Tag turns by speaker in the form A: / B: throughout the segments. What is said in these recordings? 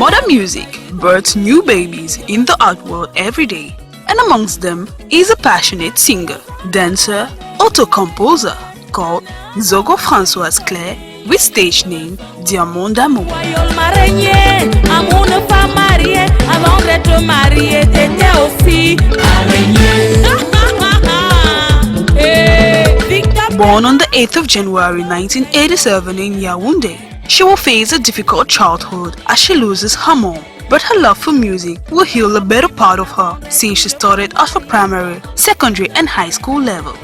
A: Modern music births new babies in the art world every day, and amongst them is a passionate singer, dancer, auto-composer called Zogo Françoise Claire, with stage name Diamant d'Amour. Born on the 8th of January 1987 in Yaoundé, she will face a difficult childhood as she loses her mom. But her love for music will heal a better part of her since she started at her primary, secondary and high school levels.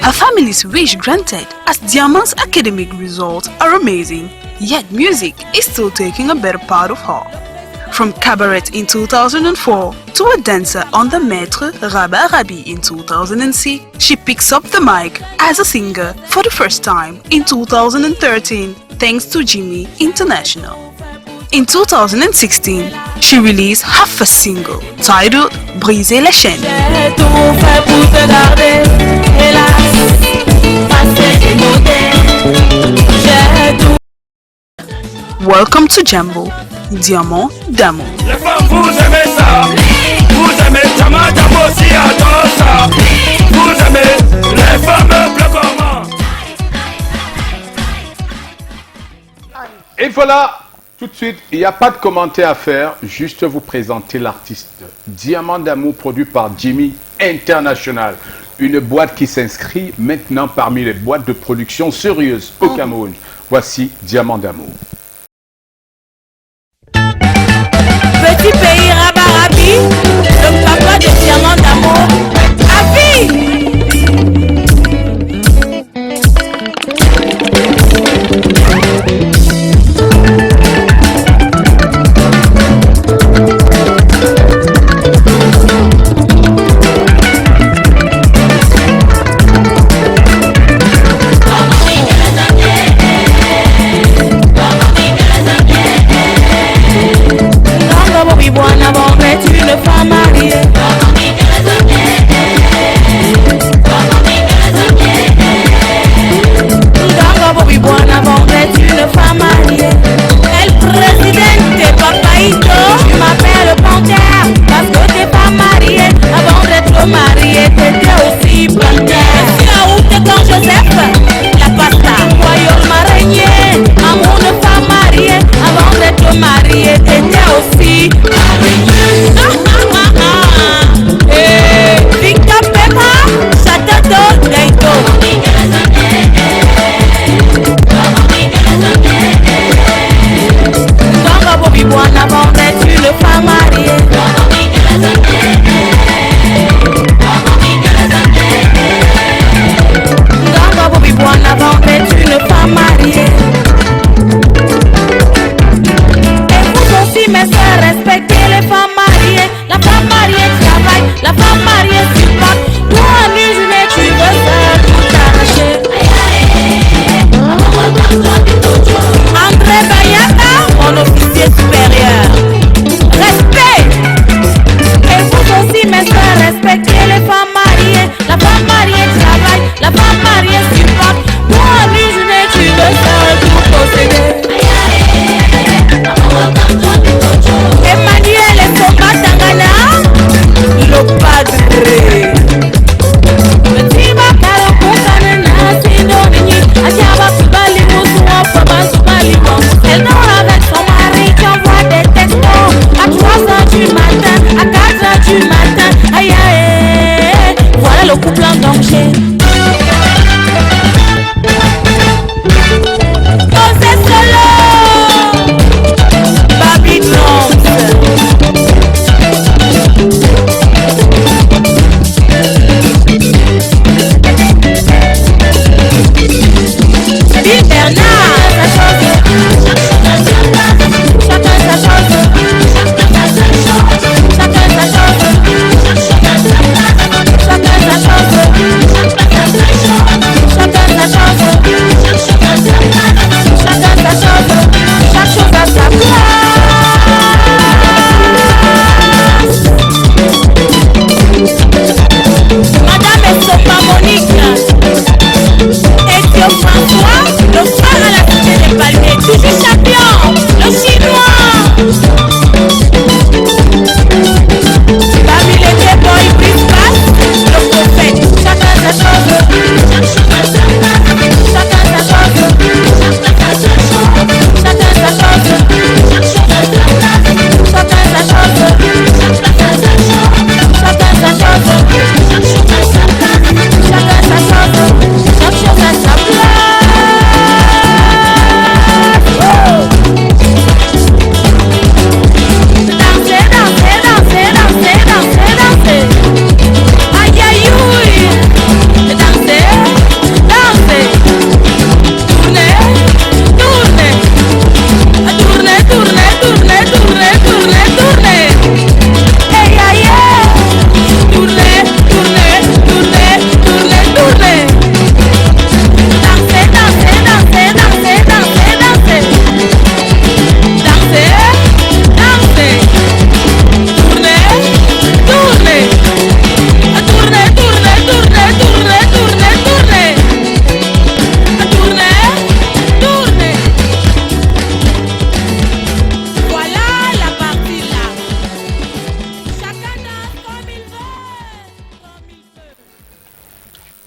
A: Her family's wish granted, as Diamant's academic results are amazing, yet music is still taking a better part of her. From cabaret in 2004 to a dancer on the Maître Rabat Rabi in 2006, she picks up the mic as a singer for the first time in 2013 thanks to Jimmy International. In 2016, she released her first single titled Briser les chaînes. Welcome to Jambo, Diamant d'Amour.
B: Les femmes, vous aimez ça? Vous aimez Diamant d'Amour si adore ça? Vous aimez les femmes bleu comment?
C: Et voilà, tout de suite, il n'y a pas de commentaire à faire, juste vous présenter l'artiste. Diamant d'Amour produit par Jimmy International. Une boîte qui s'inscrit maintenant parmi les boîtes de production sérieuses au Cameroun. Voici Diamant d'Amour.
D: Petit pays Rabat-Rabi, le papa de Diamant d'Amour, Abi!
E: Chacun sa chose.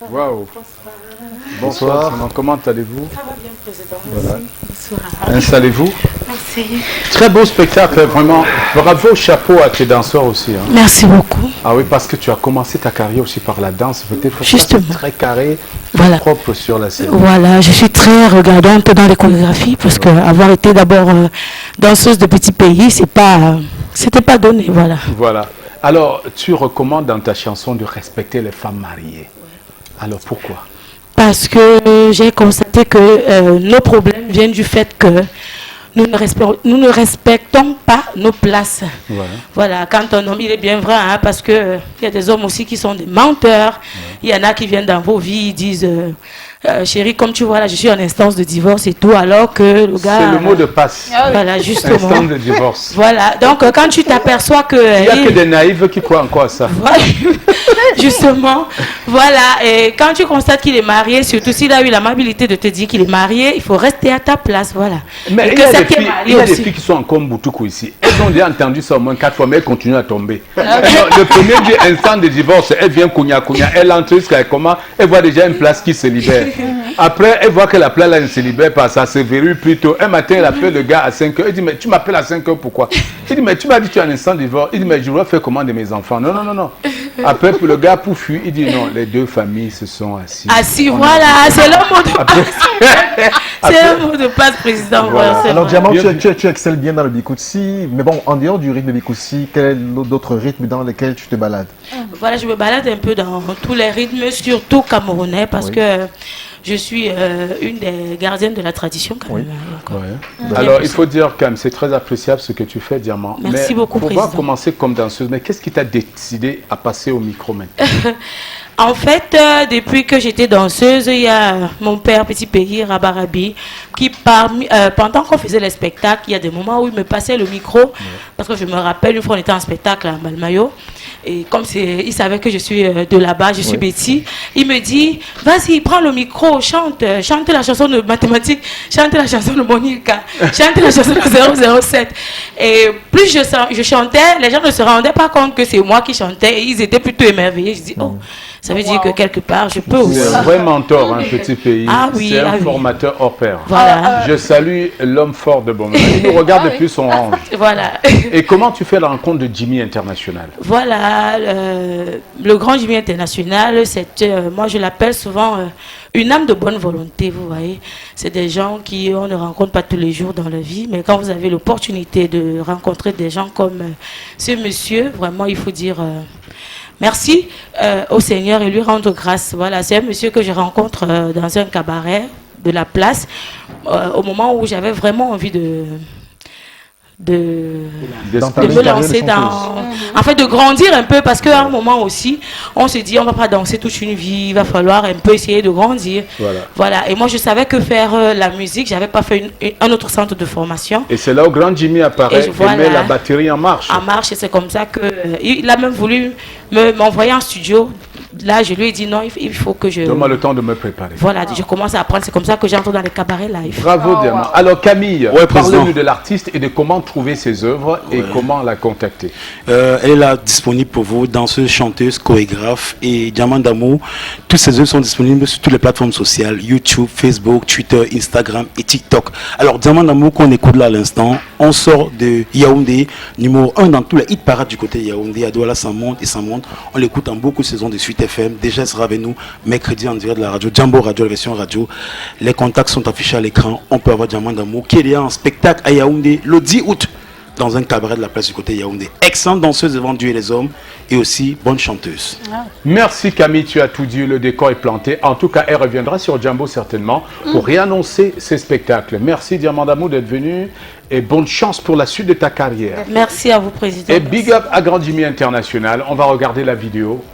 C: Waouh. Bonsoir. Comment allez-vous?
D: Ça va bien, Président.
C: Voilà.
D: Bonsoir.
C: Installez-vous.
D: Merci.
C: Très beau spectacle, vraiment. Bravo, chapeau à tes danseurs aussi. Hein.
D: Merci beaucoup.
C: Ah oui, parce que tu as commencé ta carrière aussi par la danse. Peut-être
D: Justement.
C: très carré,
D: Voilà.
C: propre sur la scène.
D: Voilà, je suis très regardante dans les chorégraphies parce que avoir été d'abord danseuse de petits pays, c'était pas donné, voilà.
C: Voilà. Alors, tu recommandes dans ta chanson de respecter les femmes mariées. Alors, pourquoi?
D: Parce que j'ai constaté que nos problèmes viennent du fait que nous ne respectons pas nos places.
C: Voilà.
D: Voilà, quand un homme, il est bien vrai, hein, parce que il y a des hommes aussi qui sont des menteurs. Il y en a qui viennent dans vos vies, ils disent chérie, comme tu vois là, je suis en instance de divorce et tout, alors que le gars...
C: C'est le mot de passe.
D: Voilà, justement.
C: Instance de divorce.
D: Voilà, donc quand tu t'aperçois que...
C: Il n'y a que des naïfs qui croient encore à ça.
D: Voilà. Justement, voilà, et quand tu constates qu'il est marié, surtout s'il a eu l'amabilité de te dire qu'il est marié, il faut rester à ta place, voilà.
C: Mais
D: Et
C: il y a
D: celle
C: des
D: qui est
C: filles,
D: mariée
C: il y a des
D: aussi.
C: filles qui sont encore Mboutoukou ici. Elles ont déjà entendu ça au moins 4 fois, mais elles continuent à tomber. Non, le premier dit instant de divorce, elle vient Kounia, elle entre jusqu'à comment, elle voit déjà une place qui se libère. Après, elle voit que la place là ne se libère pas, ça se verrouille plutôt. Un matin, elle appelle le gars à 5 heures, elle dit, mais tu m'appelles à 5 heures, pourquoi? Il dit, mais tu m'as dit que tu as un instant de divorce. Il dit, mais je dois faire comment de mes enfants? Non, non, non, non. Après, le gars, pour fuir, il dit, non, les deux familles se sont assises.
D: Assis, voilà, c'est le mot de passe. C'est le mot de passe, président. Voilà, c'est
E: Alors,
D: vrai.
E: Diamant, tu excelles bien dans le bikoutsi, mais bon, en dehors du rythme de bikoutsi, quel est l'autre rythme dans lequel tu te balades?
D: Voilà, je me balade un peu dans tous les rythmes, surtout camerounais, parce que je suis une des gardiennes de la tradition quand même. Donc,
C: Ouais. Alors, il faut dire quand même, c'est très appréciable ce que tu fais, Diamant.
D: Merci beaucoup,
C: Pour pouvoir
D: Président.
C: commencer comme danseuse, mais qu'est-ce qui t'a décidé à passer au micro maintenant?
D: En fait, depuis que j'étais danseuse, il y a mon père, petit pays, Rabarabi, qui pendant qu'on faisait les spectacles, il y a des moments où il me passait le micro, parce que je me rappelle, une fois on était en spectacle à Malmayo, et comme il savait que je suis de là-bas, je suis Betty, il me dit, vas-y, prends le micro, chante la chanson de mathématiques, chante la chanson de Monica, chante la chanson de 007. Et plus je chantais, les gens ne se rendaient pas compte que c'est moi qui chantais, et ils étaient plutôt émerveillés. Je dis, oh, ça veut dire que quelque part, je peux aussi.
C: C'est un vrai mentor, un petit pays.
D: Ah oui,
C: c'est un
D: ah oui.
C: formateur hors pair.
D: Voilà.
C: Je salue l'homme fort de Bomba. Il nous regarde depuis son ange.
D: Voilà.
C: Et comment tu fais la rencontre de Jimmy International?
D: Voilà, le grand Jimmy International, moi je l'appelle souvent une âme de bonne volonté, vous voyez. C'est des gens on ne rencontre pas tous les jours dans la vie, mais quand vous avez l'opportunité de rencontrer des gens comme ce monsieur, vraiment il faut dire merci au Seigneur et lui rendre grâce. Voilà, c'est un monsieur que je rencontre dans un cabaret de la place au moment où j'avais vraiment envie de me lancer dans... En fait, de grandir un peu, parce qu'à un moment aussi, on se dit, on ne va pas danser toute une vie, il va falloir un peu essayer de grandir. Voilà. Et moi, je savais que faire la musique, je n'avais pas fait un autre centre de formation.
C: Et c'est là où Grand Jimmy apparaît et met la batterie en marche.
D: En marche, et c'est comme ça qu'il a même voulu m'envoyer en studio. Là, je lui ai dit non, il faut que je...
C: Donne-moi le temps de me préparer.
D: Voilà, je commence à apprendre. C'est comme ça que j'entre dans les cabarets live.
C: Bravo, Diamant. Alors, Camille, parle-nous de l'artiste et de comment trouver ses œuvres et comment la contacter.
F: Elle est là disponible pour vous, danseuse, chanteuse, chorégraphe et Diamant d'amour. Toutes ces œuvres sont disponibles sur toutes les plateformes sociales, YouTube, Facebook, Twitter, Instagram et TikTok. Alors, Diamant d'amour qu'on écoute là à l'instant, on sort de Yaoundé, numéro 1 dans tous les hit parades du côté Yaoundé. À Douala, ça monte et ça monte. On l'écoute en beaucoup de saisons de Suite FM. Déjà, elle sera avec nous mercredi en direct de la radio, Jambo Radio, la version radio. Les contacts sont affichés à l'écran. On peut avoir Diamant d'amour qui est déjà en spectacle à Yaoundé le 10 août. Dans un cabaret de la place du côté Yaoundé. Excellente danseuse devant Dieu et les hommes et aussi bonne chanteuse.
C: Merci Camille, tu as tout dit, le décor est planté. En tout cas, elle reviendra sur Jambo certainement pour réannoncer ses spectacles. Merci Diamant d'amour d'être venu et bonne chance pour la suite de ta carrière.
D: Merci à vous, Président.
C: Et big up à Grand Jimmy International. On va regarder la vidéo.